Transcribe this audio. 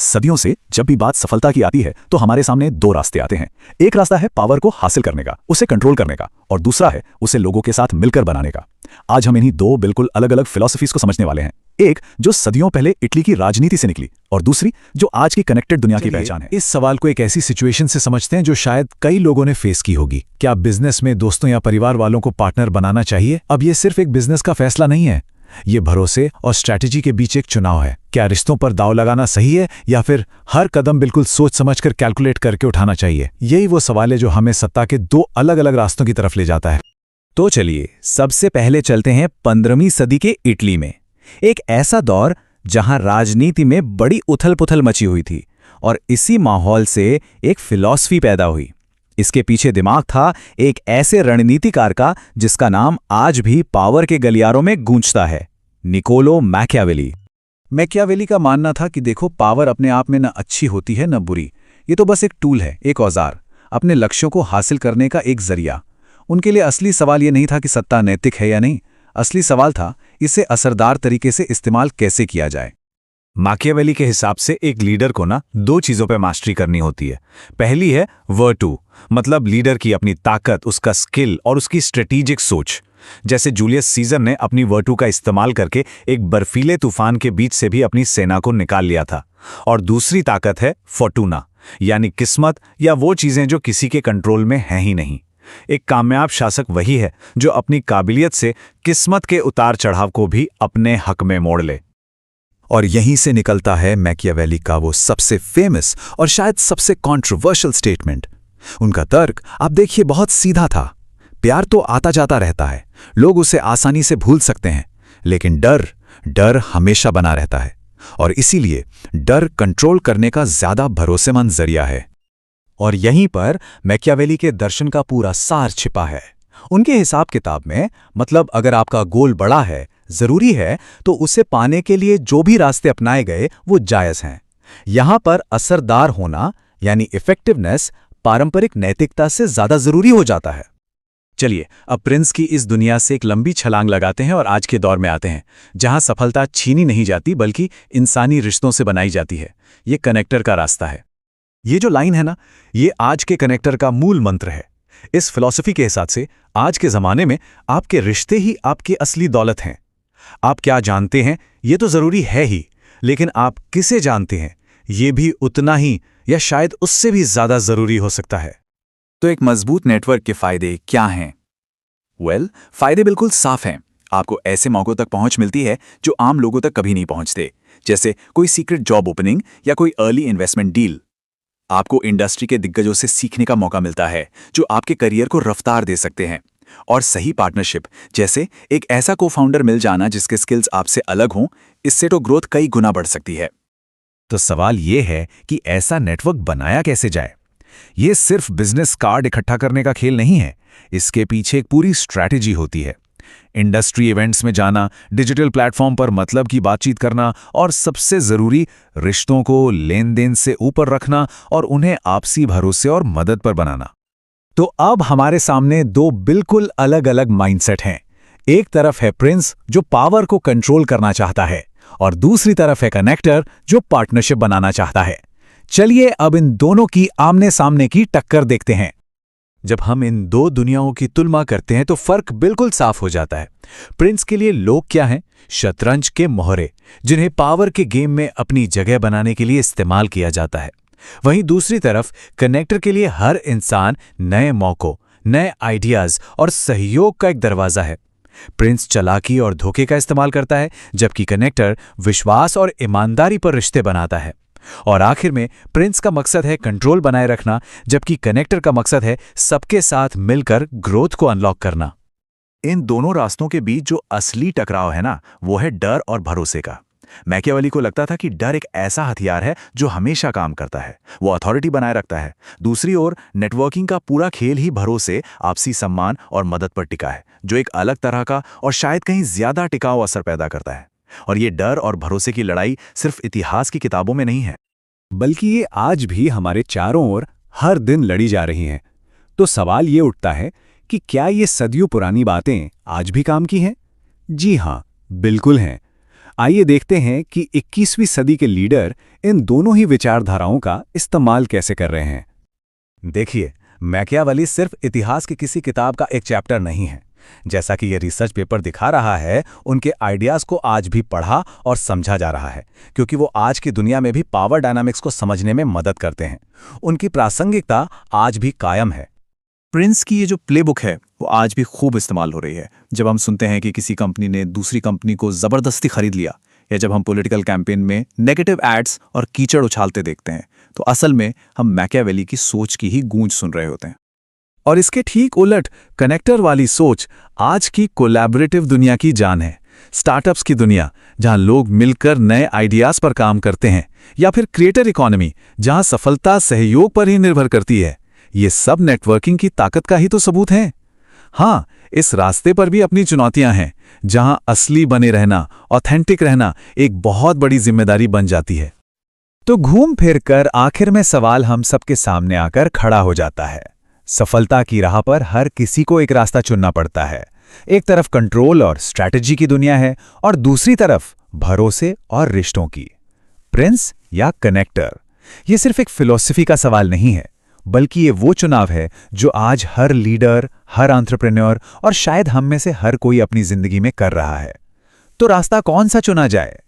सदियों से जब भी बात सफलता की आती है तो हमारे सामने दो रास्ते आते हैं। एक रास्ता है पावर को हासिल करने का, उसे कंट्रोल करने का, और दूसरा है उसे लोगों के साथ मिलकर बनाने का। आज हम इन्हीं दो बिल्कुल अलग अलग फिलॉसफीज को समझने वाले हैं, एक जो सदियों पहले इटली की राजनीति से निकली और दूसरी जो आज की कनेक्टेड दुनिया की पहचान है। इस सवाल को एक ऐसी सिचुएशन से समझते हैं जो शायद कई लोगों ने फेस की होगी। क्या बिजनेस में दोस्तों या परिवार वालों को पार्टनर बनाना चाहिए? अब ये सिर्फ एक बिजनेस का फैसला नहीं है, ये भरोसे और स्ट्रैटेजी के बीच एक चुनाव है। क्या रिश्तों पर दांव लगाना सही है या फिर हर कदम बिल्कुल सोच समझकर कैलकुलेट करके उठाना चाहिए? यही वो सवाल है जो हमें सत्ता के दो अलग अलग रास्तों की तरफ ले जाता है। तो चलिए सबसे पहले चलते हैं 15वीं सदी के इटली में, एक ऐसा दौर जहां राजनीति में बड़ी उथल-पुथल मची हुई थी और इसी माहौल से एक फिलॉसफी पैदा हुई। इसके पीछे दिमाग था एक ऐसे रणनीतिकार का जिसका नाम आज भी पावर के गलियारों में गूंजता है, निकोलो मैकियावेली। मैकियावेली का मानना था कि देखो, पावर अपने आप में न अच्छी होती है न बुरी, ये तो बस एक टूल है, एक औजार, अपने लक्ष्यों को हासिल करने का एक जरिया। उनके लिए असली सवाल ये नहीं था कि सत्ता नैतिक है या नहीं, असली सवाल था इसे असरदार तरीके से इस्तेमाल कैसे किया जाए। मैकियावेली के हिसाब से एक लीडर को ना दो चीजों पे मास्टरी करनी होती है। पहली है वर्टू, मतलब लीडर की अपनी ताकत, उसका स्किल और उसकी स्ट्रेटेजिक सोच। जैसे जूलियस सीजर ने अपनी वर्टू का इस्तेमाल करके एक बर्फीले तूफान के बीच से भी अपनी सेना को निकाल लिया था। और दूसरी ताकत है फोर्टूना, यानी किस्मत, या वो चीजें जो किसी के कंट्रोल में हैं ही नहीं। एक कामयाब शासक वही है जो अपनी काबिलियत से किस्मत के उतार चढ़ाव को भी अपने हक में मोड़ ले। और यहीं से निकलता है मैकियावेली का वो सबसे फेमस और शायद सबसे कंट्रोवर्शियल स्टेटमेंट। उनका तर्क आप देखिए बहुत सीधा था। प्यार तो आता जाता रहता है, लोग उसे आसानी से भूल सकते हैं, लेकिन डर हमेशा बना रहता है, और इसीलिए डर कंट्रोल करने का ज्यादा भरोसेमंद जरिया है। और यहीं पर मैकियावेली के दर्शन का पूरा सार छिपा है। उनके हिसाब किताब में मतलब अगर आपका गोल बड़ा है, जरूरी है, तो उसे पाने के लिए जो भी रास्ते अपनाए गए वो जायज हैं। यहां पर असरदार होना यानी इफेक्टिवनेस पारंपरिक नैतिकता से ज्यादा जरूरी हो जाता है। चलिए अब प्रिंस की इस दुनिया से एक लंबी छलांग लगाते हैं और आज के दौर में आते हैं, जहां सफलता छीनी नहीं जाती बल्कि इंसानी रिश्तों से बनाई जाती है। ये कनेक्टर का रास्ता है। ये जो लाइन है ना, ये आज के कनेक्टर का मूल मंत्र है। इस फिलॉसफी के हिसाब से आज के जमाने में आपके रिश्ते ही आपकी असली दौलत हैं। आप क्या जानते हैं ये तो जरूरी है ही, लेकिन आप किसे जानते हैं ये भी उतना ही या शायद उससे भी ज्यादा जरूरी हो सकता है। तो एक मजबूत नेटवर्क के फायदे क्या हैं? फायदे बिल्कुल साफ हैं। आपको ऐसे मौकों तक पहुंच मिलती है जो आम लोगों तक कभी नहीं पहुंचते, जैसे कोई सीक्रेट जॉब ओपनिंग या कोई अर्ली इन्वेस्टमेंट डील। आपको इंडस्ट्री के दिग्गजों से सीखने का मौका मिलता है जो आपके करियर को रफ्तार दे सकते हैं। और सही पार्टनरशिप, जैसे एक ऐसा को-फाउंडर मिल जाना जिसके स्किल्स आपसे अलग हों, इससे तो ग्रोथ कई गुना बढ़ सकती है। तो सवाल ये है कि ऐसा नेटवर्क बनाया कैसे जाए? ये सिर्फ बिजनेस कार्ड इकट्ठा करने का खेल नहीं है, इसके पीछे एक पूरी स्ट्रैटेजी होती है। इंडस्ट्री इवेंट्स में जाना, डिजिटल प्लेटफॉर्म पर मतलब की बातचीत करना, और सबसे जरूरी रिश्तों को लेन देन से ऊपर रखना और उन्हें आपसी भरोसे और मदद पर बनाना। तो अब हमारे सामने दो बिल्कुल अलग अलग माइंडसेट हैं। एक तरफ है प्रिंस जो पावर को कंट्रोल करना चाहता है, और दूसरी तरफ है कनेक्टर जो पार्टनरशिप बनाना चाहता है। चलिए अब इन दोनों की आमने सामने की टक्कर देखते हैं। जब हम इन दो दुनियाओं की तुलना करते हैं तो फर्क बिल्कुल साफ हो जाता है। प्रिंस के लिए लोग क्या हैं? शतरंज के मोहरे, जिन्हें पावर के गेम में अपनी जगह बनाने के लिए इस्तेमाल किया जाता है। वहीं दूसरी तरफ कनेक्टर के लिए हर इंसान नए मौकों, नए आइडियाज और सहयोग का एक दरवाजा है। प्रिंस चालाकी और धोखे का इस्तेमाल करता है, जबकि कनेक्टर विश्वास और ईमानदारी पर रिश्ते बनाता है। और आखिर में प्रिंस का मकसद है कंट्रोल बनाए रखना, जबकि कनेक्टर का मकसद है सबके साथ मिलकर ग्रोथ को अनलॉक करना। इन दोनों रास्तों के बीच जो असली टकराव है ना, वो है डर और भरोसे का। मैकियावेली को लगता था कि डर एक ऐसा हथियार है जो हमेशा काम करता है, वो अथॉरिटी बनाए रखता है। दूसरी ओर नेटवर्किंग का पूरा खेल ही भरोसे, आपसी सम्मान और मदद पर टिका है, जो एक अलग तरह का और शायद कहीं ज्यादा टिकाऊ असर पैदा करता है। और ये डर और भरोसे की लड़ाई सिर्फ इतिहास की किताबों में नहीं है, बल्कि ये आज भी हमारे चारों ओर हर दिन लड़ी जा रही हैं। तो सवाल ये उठता है कि क्या ये सदियों पुरानी बातें आज भी काम की हैं? जी हाँ, बिल्कुल हैं। आइए देखते हैं कि 21वीं सदी के लीडर इन दोनों ही विचारधाराओं का इस्तेमाल कैसे कर रहे हैं। देखिए, मैकियावेली सिर्फ इतिहास की किसी किताब का एक चैप्टर नहीं है। जैसा कि ये रिसर्च पेपर दिखा रहा है, उनके आइडियाज को आज भी पढ़ा और समझा जा रहा है, क्योंकि वो आज की दुनिया में भी पावर डायनामिक्स को समझने में मदद करते हैं। उनकी प्रासंगिकता आज भी कायम है। प्रिंस की ये जो प्लेबुक है वो आज भी खूब इस्तेमाल हो रही है। जब हम सुनते हैं कि किसी कंपनी ने दूसरी कंपनी को ज़बरदस्ती खरीद लिया, या जब हम पॉलिटिकल कैंपेन में नेगेटिव एड्स और कीचड़ उछालते देखते हैं, तो असल में हम मैकियावेली की सोच की ही गूंज सुन रहे होते हैं। और इसके ठीक उलट कनेक्टर वाली सोच आज की कोलैबोरेटिव दुनिया की जान है। स्टार्टअप्स की दुनिया, जहां लोग मिलकर नए आइडियाज पर काम करते हैं, या फिर क्रिएटर इकोनॉमी, जहां सफलता सहयोग पर ही निर्भर करती है। ये सब नेटवर्किंग की ताकत का ही तो सबूत है। हाँ, इस रास्ते पर भी अपनी चुनौतियां हैं, जहां असली बने रहना, ऑथेंटिक रहना एक बहुत बड़ी जिम्मेदारी बन जाती है। तो घूम फिर कर आखिर में सवाल हम सबके सामने आकर खड़ा हो जाता है। सफलता की राह पर हर किसी को एक रास्ता चुनना पड़ता है। एक तरफ कंट्रोल और स्ट्रैटेजी की दुनिया है, और दूसरी तरफ भरोसे और रिश्तों की। प्रिंस या कनेक्टर, ये सिर्फ एक फिलॉसफी का सवाल नहीं है, बल्कि ये वो चुनाव है जो आज हर लीडर, हर एंटरप्रेन्योर और शायद हम में से हर कोई अपनी जिंदगी में कर रहा है। तो रास्ता कौन सा चुना जाए?